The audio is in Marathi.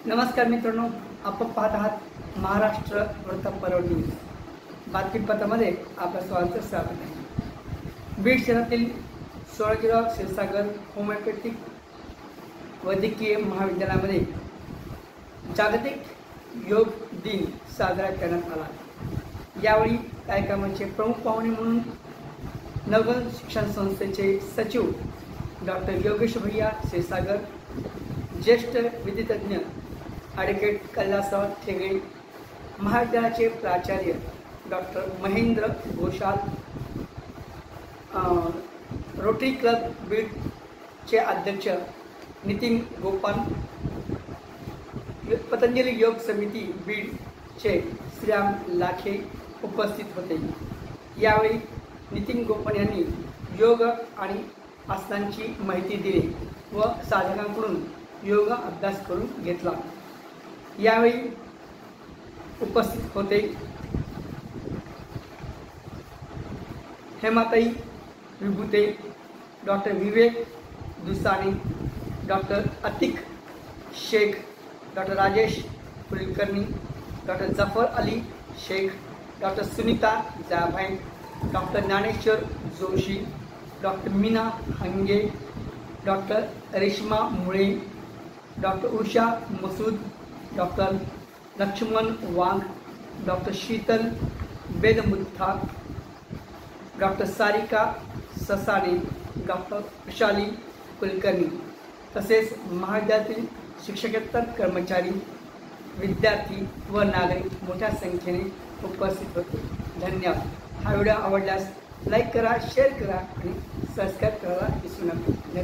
नमस्कार मित्रांनो, आपण पाहत आहात महाराष्ट्र वृत्तपत्र न्यूज. बातमीपत्रामध्ये आपलं स्वागत आहे. बीड शहरातील सोळाजीराव क्षीरसागर होमिओपॅथिक वैद्यकीय महाविद्यालयामध्ये जागतिक योग दिन साजरा करण्यात आला. यावेळी कार्यक्रमाचे प्रमुख पाहुणे म्हणून नवगण शिक्षण संस्थेचे सचिव डॉक्टर योगेश भैया क्षीरसागर, ज्येष्ठ विधितज्ञ ॲडव्होकेट कैलासराव ठेंगळे, महाविद्यालयाचे प्राचार्य doctor Mahendra Ghoshal, rotary club बीडचे अध्यक्ष नितीन गोपाल, पतंजली योग समिती बीडचे श्रीराम लाखे उपस्थित होते. यावेळी नितीन गोपाल यांनी योग आणि आसनांची माहिती दिली व साधकांकडून योग अभ्यास करून घेतला. यावेळी उपस्थित होते Hematai Vibhute, doctor Vivek Dusane, doctor Atik Shaikh, doctor Rajesh Kulkarni, doctor Zafar Ali Shaikh, doctor Sunita Jabhai, doctor Dnyaneshwar Joshi, doctor Meena Hange, doctor Reshma Mule, doctor Usha Masood, doctor Laxman Wagh, doctor Sheetal Bedmutha, doctor Sarika Sasane, doctor Vishali Kulkarni तसेच महाविद्यालयातील शिक्षकेतर कर्मचारी, विद्यार्थी व नागरिक मोठ्या संख्येने उपस्थित होते. धन्यवाद. हा व्हिडिओ आवडल्यास लाईक करा, शेअर करा आणि सबस्क्राईब करायला विसरू नका.